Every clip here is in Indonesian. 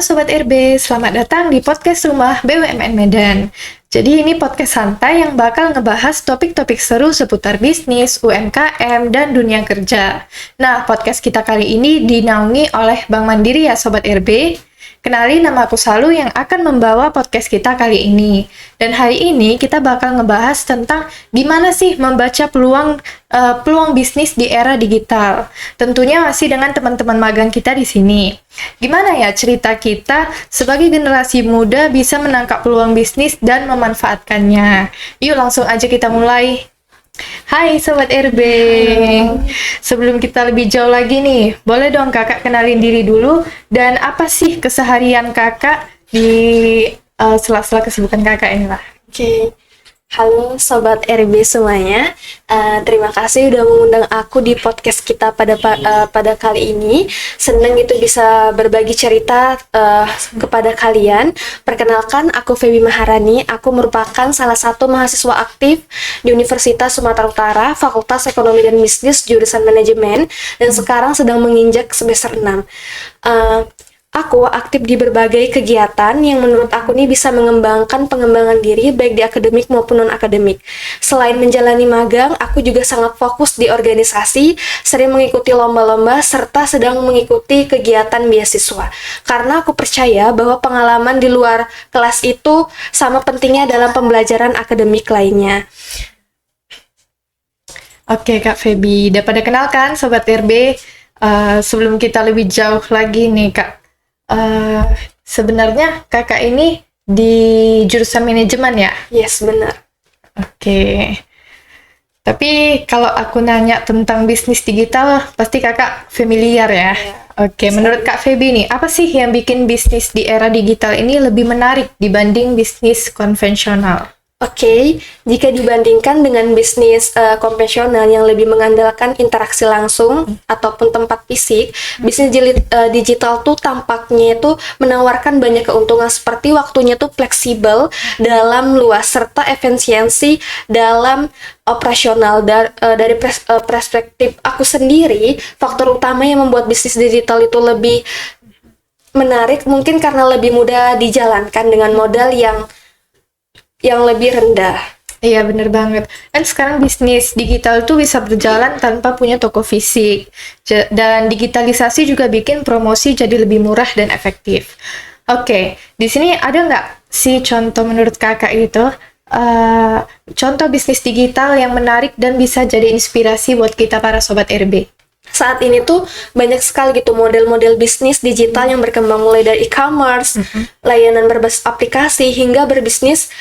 Sobat RB, selamat datang di podcast Rumah BUMN Medan. Jadi ini podcast santai yang bakal ngebahas topik-topik seru seputar bisnis, UMKM, dan dunia kerja. Nah, podcast kita kali ini dinaungi oleh Bank Mandiri ya Sobat RB. Kenalin, nama aku Salu yang akan membawa podcast kita kali ini. Dan hari ini kita bakal ngebahas tentang gimana sih membaca peluang bisnis di era digital. Tentunya masih dengan teman-teman magang kita di sini. Gimana ya cerita kita sebagai generasi muda bisa menangkap peluang bisnis dan memanfaatkannya? Yuk langsung aja kita mulai. Hai Sobat RB, sebelum kita lebih jauh lagi nih, boleh dong kakak kenalin diri dulu dan apa sih keseharian kakak di sela-sela kesibukan kakak inilah. Oke. Halo Sobat RB semuanya, terima kasih udah mengundang aku di podcast kita pada kali ini. Senang itu bisa berbagi cerita kepada kalian. Perkenalkan, aku Feby Maharani. Aku merupakan salah satu mahasiswa aktif di Universitas Sumatera Utara, Fakultas Ekonomi dan Bisnis, jurusan Manajemen, dan sekarang sedang menginjak semester 6. Aku aktif di berbagai kegiatan yang menurut aku nih bisa mengembangkan pengembangan diri baik di akademik maupun non-akademik. Selain menjalani magang, aku juga sangat fokus di organisasi, sering mengikuti lomba-lomba, serta sedang mengikuti kegiatan beasiswa. Karena aku percaya bahwa pengalaman di luar kelas itu sama pentingnya dalam pembelajaran akademik lainnya. Oke Kak Feby, dapat dikenalkan Sobat RB, sebelum kita lebih jauh lagi nih Kak. Sebenarnya kakak ini di jurusan manajemen ya? Yes, benar. Oke. Tapi kalau aku nanya tentang bisnis digital, pasti kakak familiar ya? Oke, menurut Kak Feby nih, apa sih yang bikin bisnis di era digital ini lebih menarik dibanding bisnis konvensional? Oke, jika dibandingkan dengan bisnis konvensional yang lebih mengandalkan interaksi langsung ataupun tempat fisik, bisnis digital tuh tampaknya itu menawarkan banyak keuntungan seperti waktunya tuh fleksibel dalam luas serta efisiensi dalam operasional. Dari perspektif aku sendiri, faktor utama yang membuat bisnis digital itu lebih menarik mungkin karena lebih mudah dijalankan dengan modal yang lebih rendah. Iya bener banget. Kan sekarang bisnis digital tuh bisa berjalan tanpa punya toko fisik. Dan digitalisasi juga bikin promosi jadi lebih murah dan efektif. Oke, di sini ada nggak sih contoh menurut kakak itu? Contoh bisnis digital yang menarik dan bisa jadi inspirasi buat kita para Sobat RB. Saat ini tuh banyak sekali gitu model-model bisnis digital yang berkembang mulai dari e-commerce, layanan berbasis aplikasi, hingga berbisnis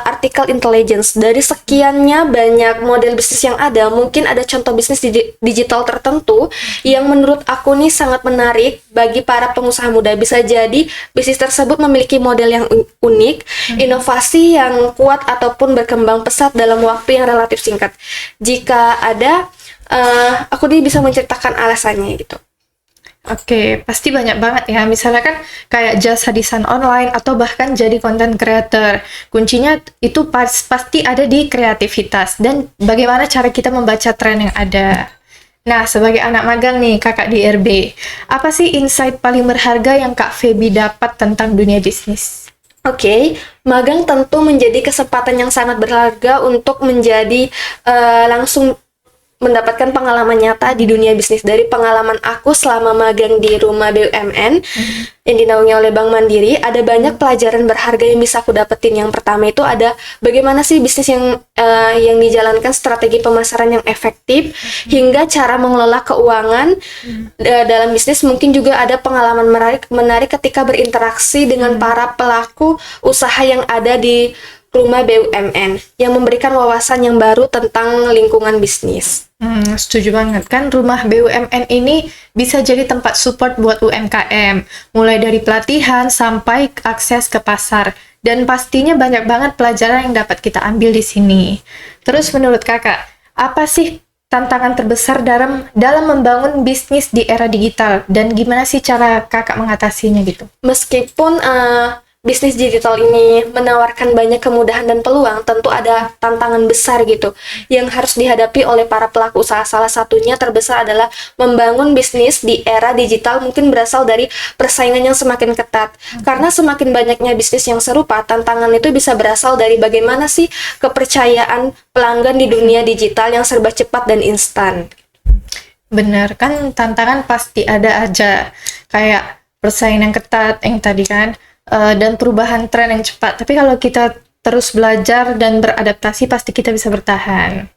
artificial intelligence. Dari sekiannya banyak model bisnis yang ada, mungkin ada contoh bisnis digital tertentu yang menurut aku nih sangat menarik bagi para pengusaha muda. Bisa jadi bisnis tersebut memiliki model yang unik, inovasi yang kuat, ataupun berkembang pesat dalam waktu yang relatif singkat. Jika ada, aku nih bisa menceritakan alasannya gitu. Oke, pasti banyak banget ya. Misalnya kan kayak jasa desain online atau bahkan jadi content creator. Kuncinya itu pasti ada di kreativitas dan bagaimana cara kita membaca tren yang ada. Nah, sebagai anak magang nih, kakak di RB, apa sih insight paling berharga yang Kak Feby dapat tentang dunia bisnis? Oke, magang tentu menjadi kesempatan yang sangat berharga untuk menjadi langsung mendapatkan pengalaman nyata di dunia bisnis. Dari pengalaman aku selama magang di Rumah BUMN yang dinaungi oleh Bank Mandiri, ada banyak pelajaran berharga yang bisa aku dapetin. Yang pertama itu ada bagaimana sih bisnis yang dijalankan, strategi pemasaran yang efektif, hingga cara mengelola keuangan dalam bisnis. Mungkin juga ada pengalaman menarik ketika berinteraksi dengan para pelaku usaha yang ada di Rumah BUMN yang memberikan wawasan yang baru tentang lingkungan bisnis. Setuju banget. Kan Rumah BUMN ini bisa jadi tempat support buat UMKM, mulai dari pelatihan sampai akses ke pasar. Dan pastinya banyak banget pelajaran yang dapat kita ambil di sini. Terus menurut kakak, apa sih tantangan terbesar dalam membangun bisnis di era digital? Dan gimana sih cara kakak mengatasinya gitu? Meskipun bisnis digital ini menawarkan banyak kemudahan dan peluang, tentu ada tantangan besar gitu yang harus dihadapi oleh para pelaku usaha. Salah satunya terbesar adalah membangun bisnis di era digital mungkin berasal dari persaingan yang semakin ketat. Karena semakin banyaknya bisnis yang serupa, tantangan itu bisa berasal dari bagaimana sih kepercayaan pelanggan di dunia digital yang serba cepat dan instan. Bener, kan tantangan pasti ada aja. Kayak persaingan yang ketat yang tadi kan, dan perubahan tren yang cepat. Tapi kalau kita terus belajar dan beradaptasi, pasti kita bisa bertahan.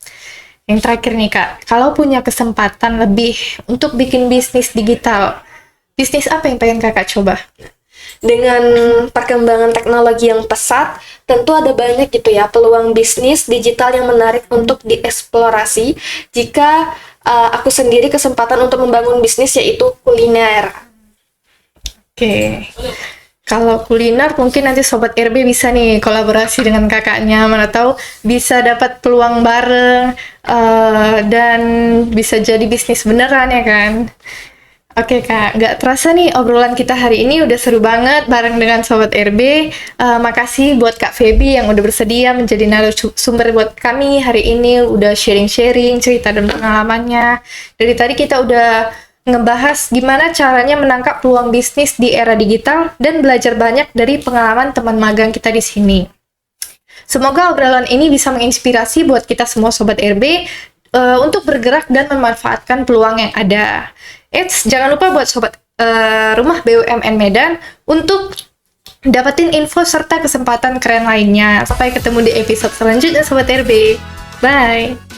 Yang terakhir nih Kak, kalau punya kesempatan lebih untuk bikin bisnis digital, bisnis apa yang pengen Kakak coba? Dengan perkembangan teknologi yang pesat, tentu ada banyak gitu ya peluang bisnis digital yang menarik untuk dieksplorasi. Jika aku sendiri kesempatan untuk membangun bisnis yaitu kuliner. Oke. Kalau kuliner mungkin nanti Sobat RB bisa nih kolaborasi dengan kakaknya, mana tahu bisa dapat peluang bareng, dan bisa jadi bisnis beneran ya kan. Oke Kak, nggak terasa nih obrolan kita hari ini udah seru banget bareng dengan Sobat RB. Makasih buat Kak Feby yang udah bersedia menjadi narasumber buat kami hari ini, udah sharing-sharing cerita dan pengalamannya. Dari tadi kita udah ngebahas gimana caranya menangkap peluang bisnis di era digital dan belajar banyak dari pengalaman teman magang kita di sini. Semoga obrolan ini bisa menginspirasi buat kita semua Sobat RB untuk bergerak dan memanfaatkan peluang yang ada. Jangan lupa buat Sobat Rumah BUMN Medan untuk dapetin info serta kesempatan keren lainnya. Sampai ketemu di episode selanjutnya Sobat RB. Bye!